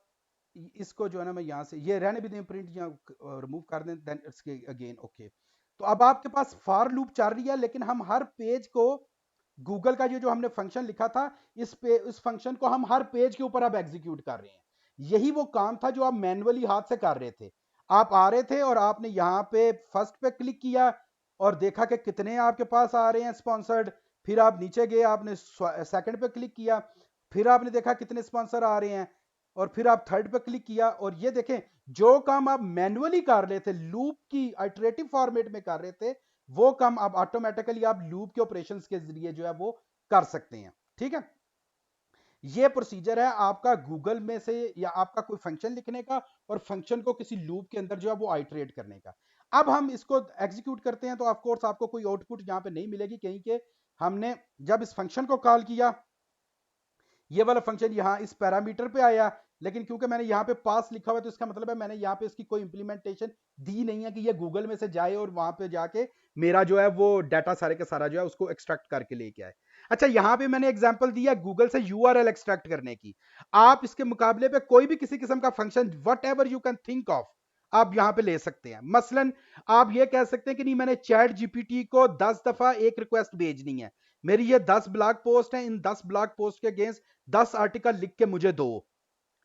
इसको जो है ना मैं यहाँ से ये रहने भी दें, प्रिंट या रिमूव कर दें, देन इट्स अगेन ओके। तो अब आपके पास फॉर लूप चल रही है, लेकिन हम हर पेज को गूगल का ये जो हमने फंक्शन लिखा था, इस फंक्शन को हम हर पेज के ऊपर अब एग्जीक्यूट कर रहे हैं। यही वो काम था जो आप मैनुअली हाथ से कर रहे थे। आप आ रहे थे और आपने यहाँ पे फर्स्ट पे क्लिक किया और देखा कि कितने आपके पास आ रहे हैं स्पॉन्सर्ड। फिर आप नीचे गए, आपने सेकंड पे क्लिक किया, फिर आपने देखा कितने स्पॉन्सर आ रहे हैं, और फिर आप थर्ड पे क्लिक किया, और ये देखें जो काम आप मैनुअली कर रहे थे, लूप की आइटरेटिव फॉर्मेट में कर रहे थे, वो काम अब ऑटोमेटिकली आप लूप के ऑपरेशंस के जरिए जो है वो कर सकते हैं। ठीक है, ये प्रोसीजर है आपका गूगल में से या आपका कोई फंक्शन लिखने का और फंक्शन को किसी लूप के अंदर जो है वो आइटरेट करने का। अब हम इसको एग्जीक्यूट करते हैं तो ऑफ कोर्स आपको कोई आउटपुट यहां पे नहीं मिलेगी, कहीं के हमने जब इस फंक्शन को कॉल किया, ये वाला फंक्शन यहाँ इस पैरामीटर पे आया, लेकिन क्योंकि मैंने यहाँ पे पास लिखा हुआ है तो इसका मतलब है मैंने यहाँ पे इसकी कोई इंप्लीमेंटेशन दी नहीं है कि ये गूगल में से जाए और वहां पे जाके मेरा जो है वो डाटा सारे का सारा जो है उसको एक्सट्रैक्ट करके लेके आए। अच्छा, यहाँ पे मैंने एग्जांपल दिया गूगल से यूआरएल एक्सट्रैक्ट करने की। आप इसके मुकाबले पे कोई भी किसी किस्म का function what ever you can think of आप यहाँ पे ले सकते हैं। मसलन आप ये कह सकते हैं कि नहीं, मैंने चैट जीपीटी को 10 दफा एक रिक्वेस्ट भेजनी है, मेरी ये 10 ब्लॉग पोस्ट है, इन 10 ब्लॉग पोस्ट के अगेंस्ट 10 आर्टिकल लिख के मुझे दो,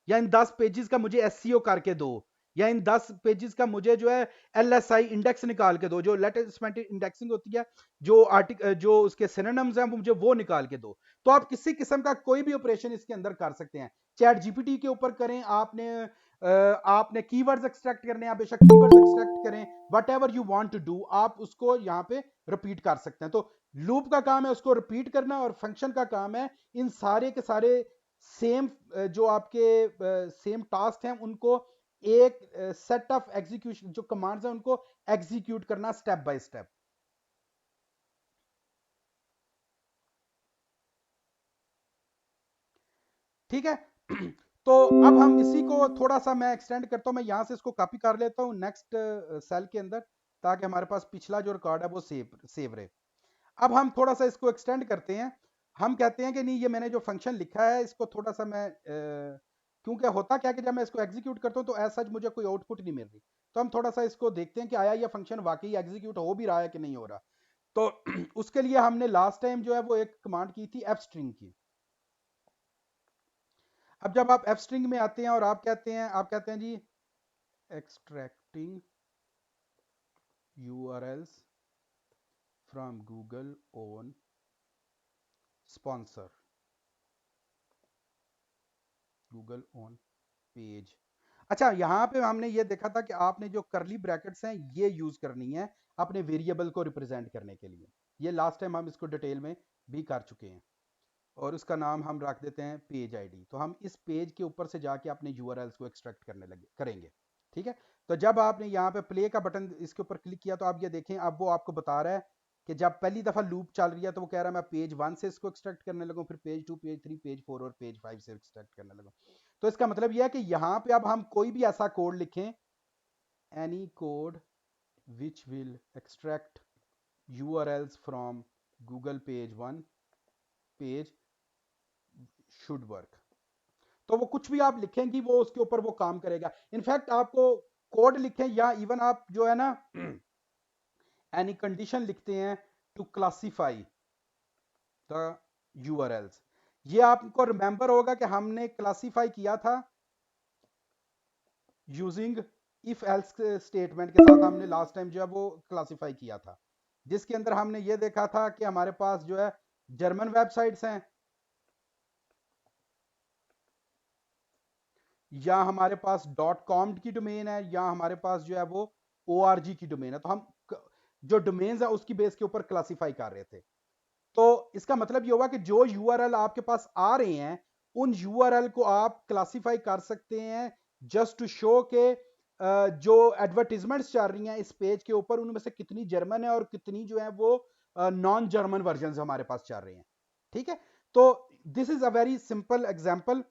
या इन 10 पेजेस का मुझे एससीओ करके दो, या इन 10 पेजेस का मुझे जो है एलएसआई इंडेक्स निकाल के दो, जो लेटेस्ट इंडेक्सिंग होती है, जो आर्टिकल जो उसके सिनोनिम्स हैं मुझे वो निकाल के दो। तो आप किसी किस्म का कोई भी ऑपरेशन इसके अंदर कर सकते हैं। चैट जीपीटी के ऊपर करें, आपने कीवर्ड्स एक्सट्रैक्ट करने हैं, बेशक कीवर्ड्स एक्सट्रैक्ट करें, whatever you want to do आप उसको यहाँ पे रिपीट कर सकते हैं। तो लूप का काम है उसको रिपीट करना, और फंक्शन का काम है इन सारे के सारे सेम जो आपके सेम टास्क हैं उनको एक सेट ऑफ एग्जीक्यूशन जो कमांड्स हैं उनको एग्जीक्यूट करना स्टेप बाय स्टेप। ठीक है, तो अब हम इसी को थोड़ा सा मैं एक्सटेंड करता हूं, मैं यहां से इसको कॉपी कर लेता हूं नेक्स्ट सेल के अंदर, ताकि हमारे पास पिछला जो रिकॉर्ड है वो सेव सेव रहे। अब हम थोड़ा सा इसको एक्सटेंड करते हैं। हम कहते हैं कि नहीं, ये मैंने जो फंक्शन लिखा है इसको थोड़ा सा मैं क्योंकि होता क्या है कि जब मैं इसको एग्जीक्यूट करता हूं तो एज सच मुझे कोई आउटपुट नहीं मिल रही। तो हम थोड़ा सा इसको देखते हैं कि आया ये फंक्शन वाकई एग्जीक्यूट हो भी रहा है कि नहीं हो रहा। तो उसके लिए हमने लास्ट टाइम जो है वो एक कमांड की थी एफ स्ट्रिंग की। अब जब आप एफ स्ट्रिंग में आते हैं और आप कहते हैं जी extracting URLs from Google on sponsor, Google on page. अच्छा, यहां पे हमने ये देखा था कि आपने जो करली ब्रैकेट्स हैं ये यूज करनी है अपने वेरिएबल को रिप्रेजेंट करने के लिए। ये लास्ट टाइम हम इसको डिटेल में भी कर चुके हैं, और उसका नाम हम रख देते हैं पेज आईडी। तो हम इस पेज के ऊपर से जाके अपने यूआरएल्स को एक्सट्रैक्ट करने लगे करेंगे। ठीक है, तो जब आपने यहाँ पे प्ले का बटन इसके ऊपर क्लिक किया तो आप ये देखें अब वो आपको बता रहा है कि जब पहली दफा लूप चल रही है तो वो कह रहा है मैं पेज 1 से इसको एक्सट्रैक्ट करने लगूँ, फिर पेज 2, पेज 3, पेज 4 और पेज 5 से एक्सट्रैक्ट करने लगूँ। तो इसका मतलब यह है कि यहाँ पे अब हम कोई भी ऐसा कोड लिखें, any code which will extract URLs from Google page 1 page should work। तो वो कुछ भी आप लिखेंगी वो उसके ऊपर वो काम करेगा। इनफैक्ट आपको कोड लिखें या इवन आप जो है ना एनी कंडीशन लिखते हैं टू क्लासिफाई द यूआरएल्स, ये आपको रिमेंबर होगा कि हमने क्लासिफाई किया था यूजिंग इफ एल्स स्टेटमेंट के साथ। हमने लास्ट टाइम जो है वो क्लासिफाई किया था, जिसके अंदर हमने ये देखा था कि हमारे पास जो है जर्मन वेबसाइट्स हैं या हमारे पास .com की डोमेन है या हमारे पास जो है वो org की डोमेन है। तो हम जो डोमेन्स है उसकी बेस के ऊपर क्लासिफाई कर रहे थे। तो इसका मतलब ये होगा कि जो यूआरएल आपके पास आ रहे हैं उन यूआरएल को आप क्लासिफाई कर सकते हैं जस्ट टू शो के जो एडवर्टीजमेंट्स चल रही हैं इस पेज के ऊपर उनमें से कितनी जर्मन है और कितनी जो है वो नॉन जर्मन वर्जन हमारे पास चल रहे हैं। ठीक है, तो this is a very simple example.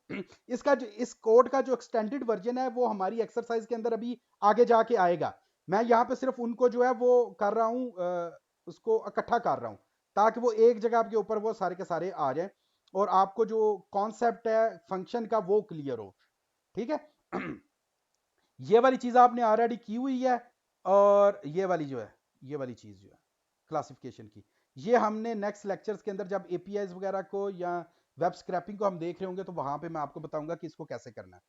इसका जो इस कोड का जो एक्सटेंडेड वर्जन है वो हमारी एक्सरसाइज के अंदर अभी आगे जाके आएगा। मैं यहाँ पे सिर्फ उनको जो है वो कर रहा हूँ, उसको इकट्ठा कर रहा हूँ ताकि वो एक जगह के ऊपर वो सारे के सारे आ जाएं और आपको जो कॉन्सेप्ट है फंक्शन का वो क्लियर हो। ठीक है ये वाली चीज आपने ऑलरेडी की हुई है और ये वाली जो है ये वाली चीज जो है क्लासिफिकेशन की, ये हमने नेक्स्ट लेक्चर्स के अंदर जब एपीआईज वगैरह को या वेब स्क्रैपिंग को हम देख रहे होंगे तो वहां पे मैं आपको बताऊंगा कि इसको कैसे करना है।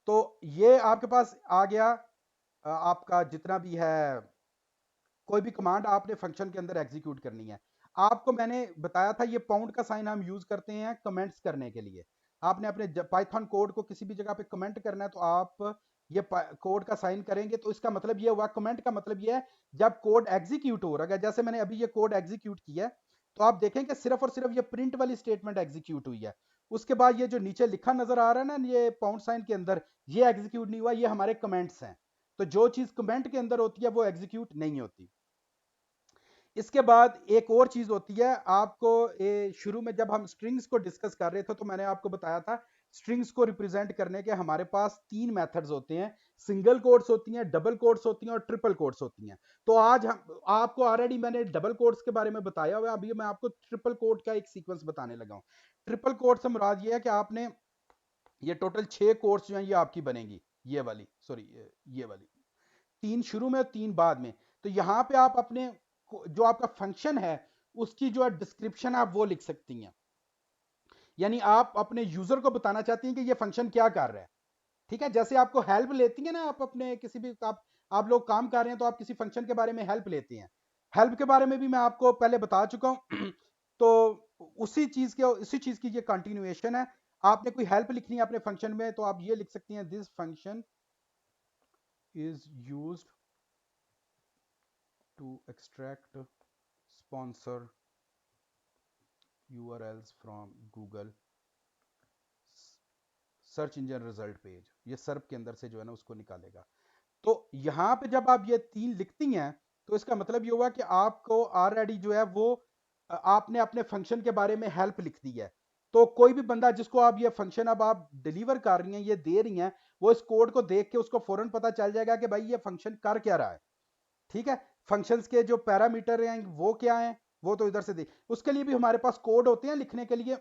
तो ये आपके पास आ गया आपका जितना भी है कोई भी कमांड आपने फंक्शन के अंदर एग्जीक्यूट करनी है। आपको मैंने बताया था ये पाउंड का साइन हम यूज करते हैं कमेंट्स करने के लिए। आपने अपने पाइथन कोड को किसी भी जगह पे कमेंट करना है तो आप ये कोड का साइन करेंगे तो इसका मतलब ये हुआ, कमेंट का मतलब ये है जब कोड एग्जीक्यूट हो रहा है। जैसे मैंने अभी ये कोड एग्जीक्यूट किया है तो आप देखें कि सिर्फ और सिर्फ ये प्रिंट वाली स्टेटमेंट एग्जीक्यूट हुई है। उसके बाद ये जो नीचे लिखा नजर आ रहा है ना ये पाउंड साइन के अंदर, ये एग्जीक्यूट नहीं हुआ, ये हमारे कमेंट्स हैं। तो जो चीज कमेंट के अंदर होती है वो एग्जीक्यूट नहीं होती। इसके बाद एक और चीज होती है आपको, शुरू में जब हम स्ट्रिंग्स को डिस्कस कर रहे थे तो मैंने आपको बताया था स्ट्रिंग्स को रिप्रेजेंट करने के हमारे पास 3 मेथड्स होते हैं। सिंगल कोट्स होती हैं, डबल कोट्स होती हैं और ट्रिपल कोट्स होती हैं। तो आज हम आपको ऑलरेडी मैंने डबल कोट्स के बारे में बताया हुआ है, अभी मैं आपको ट्रिपल कोट का एक सीक्वेंस बताने लगा हूं। ट्रिपल कोट से मुराद ये है कि आपने ये टोटल 6 कोट्स जो हैं ये आपकी बनेगी, ये वाली सॉरी ये वाली 3 शुरू में और 3 बाद में। तो यहां पे आप अपने जो आपका फंक्शन है उसकी जो डिस्क्रिप्शन आप वो लिख सकती हैं। यानी आप अपने यूजर को बताना चाहती हैं कि ये फंक्शन क्या कर रहा है। ठीक है, जैसे आपको हेल्प लेती है ना, आप अपने किसी भी आप लोग काम कर रहे हैं तो आप किसी फंक्शन के बारे में हेल्प लेते हैं। हेल्प के बारे में भी मैं आपको पहले बता चुका हूं तो उसी चीज की ये कंटिन्यूएशन है। आपने कोई हेल्प लिखनी है अपने फंक्शन में तो आप ये लिख सकती हैं, this function is used to extract sponsor URLs from Google search engine result page. ये सर्प के अंदर से जो है ना उसको निकालेगा। तो यहां पे जब आप ये 3 लिखती हैं तो इसका मतलब ये हुआ कि आपको ऑलरेडी जो है वो आपने अपने फंक्शन के बारे में हेल्प लिख दी है। तो कोई भी बंदा जिसको आप ये फंक्शन अब आप डिलीवर कर रही हैं, ये दे रही हैं, वो इस कोड को देख के उसको फौरन पता चल जाएगा कि भाई ये फंक्शन कर क्या रहा है। ठीक है, फंक्शंस के जो पैरामीटर हैं वो क्या हैं वो तो इधर से दे, उसके लिए भी हमारे पास कोड होते हैं लिखने के लिए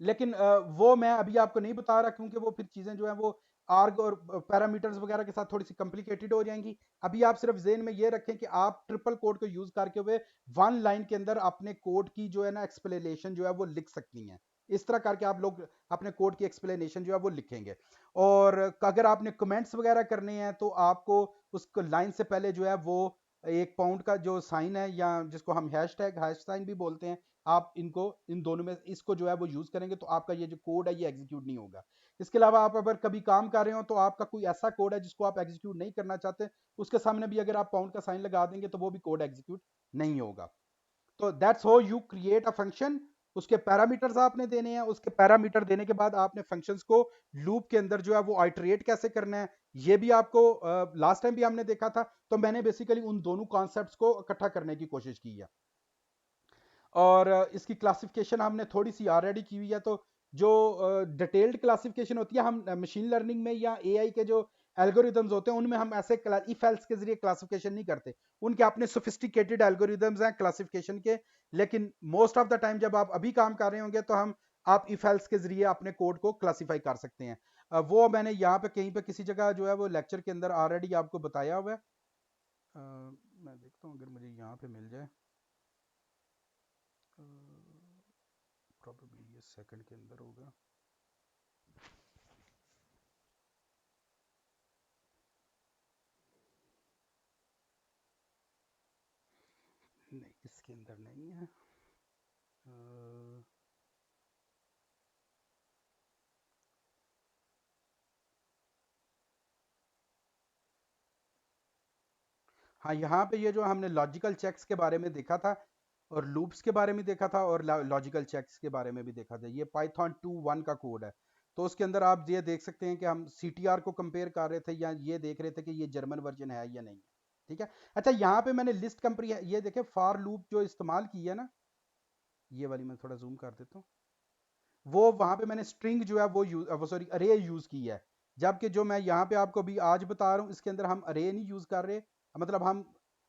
लेकिन वो मैं अभी आपको नहीं बता रहा क्योंकि वो फिर चीजें जो है वो आर्ग और पैरामीटर्स वगैरह के साथ थोड़ी सी कॉम्प्लिकेटेड हो जाएंगी। अभी आप सिर्फ जेन में ये रखें कि आप ट्रिपल कोड को यूज करके हुए 1 लाइन के अंदर अपने कोड की जो है ना एक्सप्लेनेशन जो है वो लिख सकती हैं। इस तरह करके आप लोग अपने कोड की एक्सप्लेनेशन जो है वो लिखेंगे। और अगर आपने कमेंट्स वगैरह करने हैं तो आपको उस लाइन से पहले जो है वो एक पाउंड का जो साइन है या जिसको हम हैश साइन भी बोलते हैं, आप इनको इन दोनों में इसको जो है वो यूज करेंगे तो आपका ये जो कोड है ये एग्जीक्यूट नहीं होगा। इसके अलावा आप अगर कभी काम कर रहे हो तो आपका कोई ऐसा कोड है जिसको आप एग्जीक्यूट नहीं करना चाहते, उसके सामने भी अगर आप पाउंड का साइन लगा देंगे तो वो भी कोड एग्जीक्यूट नहीं होगा। तो that's how you create a function. उसके पैरामीटर्स आपने देने हैं, उसके पैरामीटर देने के बाद आपने फंक्शंस को लूप के अंदर जो है वो आइटरेट कैसे करना है ये भी आपको लास्ट टाइम भी हमने देखा था। तो मैंने बेसिकली उन दोनों कॉन्सेप्ट्स को इकट्ठा करने की कोशिश की है और इसकी क्लासिफिकेशन हमने थोड़ी सी ऑलरेडी की हुई है। तो जो डिटेल्ड क्लासिफिकेशन होती है हम मशीन लर्निंग में या एआई के जो एल्गोरिदम्स होते हैं उनमें हम ऐसे इफ एल्स के जरिए क्लासिफिकेशन नहीं करते, उनके अपने सोफिस्टिकेटेड एल्गोरिदम्स हैं क्लासिफिकेशन के। लेकिन मोस्ट ऑफ द टाइम जब आप अभी काम कर रहे होंगे तो हम आप इफ एल्स के जरिए अपने कोड को क्लासिफाई कर सकते हैं। वो मैंने यहाँ पे कहीं पे किसी जगह जो है वो लेक्चर के अंदर ऑलरेडी आपको बताया हुआ है। मैं देखता हूँ अगर मुझे यहाँ पे मिल जाए, प्रॉबेबली ये सेकंड के अंदर होगा। नहीं, इसके अंदर नहीं है। हाँ, यहाँ पे ये जो हमने लॉजिकल चेक्स के बारे में देखा था और लूप्स के बारे में देखा था और लॉजिकल चेक्स के बारे में भी देखा था, ये पाइथन 2.1 का कोड है। तो उसके अंदर आप ये देख सकते हैं कि हम CTR को कंपेयर कर रहे थे या ये देख रहे थे कि ये जर्मन वर्जन है या नहीं है। ठीक है। अच्छा, यहाँ पे मैंने लिस्ट कंपेयर, ये देखे फॉर लूप जो इस्तेमाल की है ना, ये वाली मैं थोड़ा जूम कर देता हूँ। वो वहां पे मैंने स्ट्रिंग जो है वो सॉरी अरे यूज की है। जबकि जो मैं यहाँ पे आपको भी आज बता रहा हूँ इसके अंदर हम अरे नहीं यूज कर रहे, मतलब हम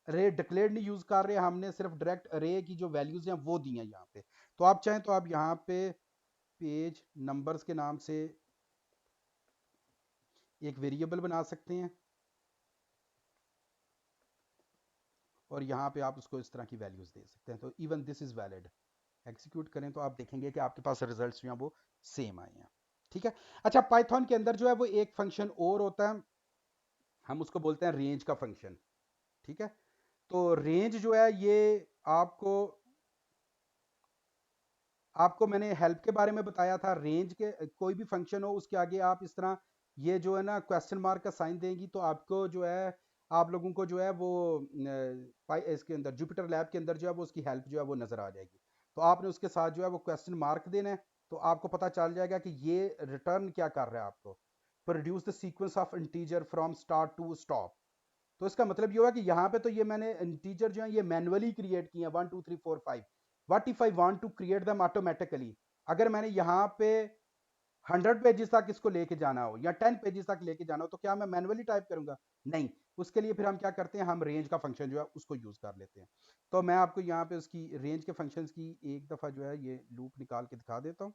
अरे डिक्लेयर नहीं यूज कर रहे, हमने सिर्फ डायरेक्ट अरे की जो वैल्यूज हैं वो दी हैं यहाँ पे। तो आप चाहें तो आप यहाँ पे पेज नंबर्स के नाम से एक वेरिएबल बना सकते हैं और यहाँ पे आप उसको इस तरह की वैल्यूज दे सकते हैं। तो even this is valid. Execute करें तो आप देखेंगे कि आपके पास रिजल्ट्स जो हैं वो सेम आए हैं। ठीक है। अच्छा, पाइथन के अंदर जो है वो एक फंक्शन और होता है, हम उसको बोलते हैं रेंज का फंक्शन। ठीक है। तो रेंज जो है ये आपको आपको मैंने हेल्प के बारे में बताया था। रेंज के कोई भी फंक्शन हो उसके आगे आप इस तरह ये जो है ना क्वेश्चन मार्क का साइन देंगी तो आपको जो है आप लोगों को जो है वो इसके अंदर जुपिटर लैब के अंदर जो है वो उसकी हेल्प जो है वो नज़र आ जाएगी। तो आपने उसके साथ जो है वो क्वेश्चन मार्क देना है, तो आपको पता चल जाएगा कि ये रिटर्न क्या कर रहा है आपको। Produce the sequence of integer from start to stop. तो इसका मतलब ये हुआ कि यहाँ पे तो ये मैंने इंटीजर जो है ये मैनुअली क्रिएट किए हैं 1 2 3 4 5। What if I want to create them automatically. अगर मैंने यहाँ पे 100 पेजेस तक इसको लेके जाना हो या 10 पेजेस तक लेके जाना हो तो क्या मैं मैनुअली टाइप करूंगा? नहीं। उसके लिए फिर हम क्या करते हैं, हम रेंज का फंक्शन जो है उसको यूज कर लेते हैं। तो मैं आपको यहाँ पे उसकी रेंज के फंक्शंस की एक दफा जो है ये लूप निकाल के दिखा देता हूँ।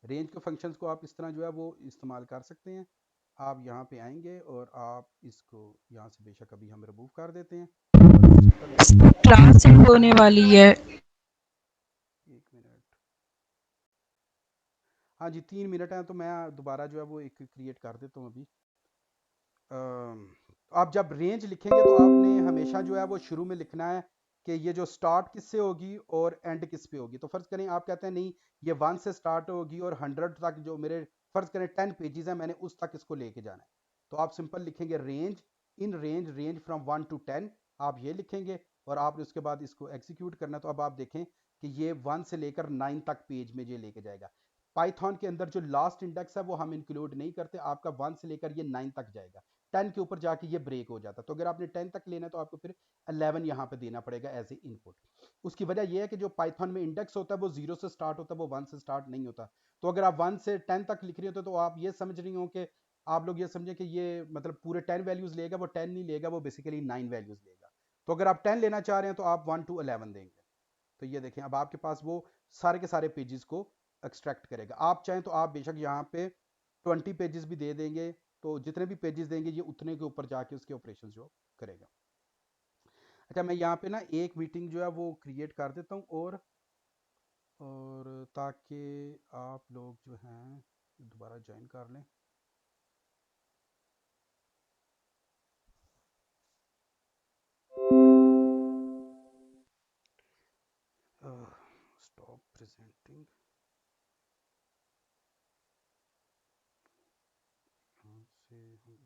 रेंज के फंक्शंस को आप इस तरह जो है वो इस्तेमाल कर सकते हैं। आप यहाँ पे आएंगे और आप इसको यहाँ से बेशक अभी हम रिमूव कर देते हैं और सिंपल क्लास एंड होने वाली है। 1 मिनट। हाँ जी, 3 मिनट हैं तो मैं दोबारा जो है वो एक क्रिएट कर देता हूँ अभी। आप जब रेंज लिखेंगे तो आपने हमेशा जो है वो शुरू में लिखना है कि ये जो स्टार्ट किससे होगी और एंड किस पे होगी। तो फर्ज करें आप कहते हैं नहीं, ये 1 से स्टार्ट होगी और 100 तक जो मेरे फर्ज करें 10 पेजेस हैं, मैंने उस तक इसको लेके जाना है। तो आप सिंपल लिखेंगे range, in range range from 1 to 10, आप ये लिखेंगे और आपने उसके बाद इसको एग्जीक्यूट करना। तो अब आप देखें कि ये 1 से लेकर 9 तक पेज में ये लेके जाएगा। पाइथन के अंदर जो लास्ट इंडेक्स है वो हम इंक्लूड नहीं करते, आपका 1 से लेकर ये 9 तक जाएगा। 10 के ऊपर जाके ये ब्रेक हो जाता। तो अगर आपने 10 तक लेना है तो आपको फिर 11 यहाँ पे देना पड़ेगा एज ए इनपुट। उसकी वजह यह है कि जो पाइथन में इंडेक्स होता है वो 0 से स्टार्ट होता है, वो 1 से स्टार्ट नहीं होता। तो अगर आप 1 से 10 तक लिख रहे हो तो आप ये समझ रही हो कि आप लोग ये समझे कि ये मतलब पूरे 10 वैल्यूज लेगा, वो 10 नहीं लेगा, वो बेसिकली 9 वैल्यूज लेगा। तो अगर आप 10 लेना चाह रहे हैं तो आप 1 to 11 देंगे। तो ये देखें अब आपके पास वो सारे के सारे पेजेस को एक्सट्रैक्ट करेगा। आप चाहें तो आप बेशक यहाँ पे 20 पेजेस भी दे देंगे, तो जितने भी पेजेस देंगे ये उतने के ऊपर जाके उसके ऑपरेशन जो करेगा। अच्छा, मैं यहाँ पे ना एक मीटिंग जो है वो क्रिएट कर देता हूँ और ताकि आप लोग जो हैं दोबारा ज्वाइन कर लें। स्टॉप प्रेजेंटिंग, यहाँ से हम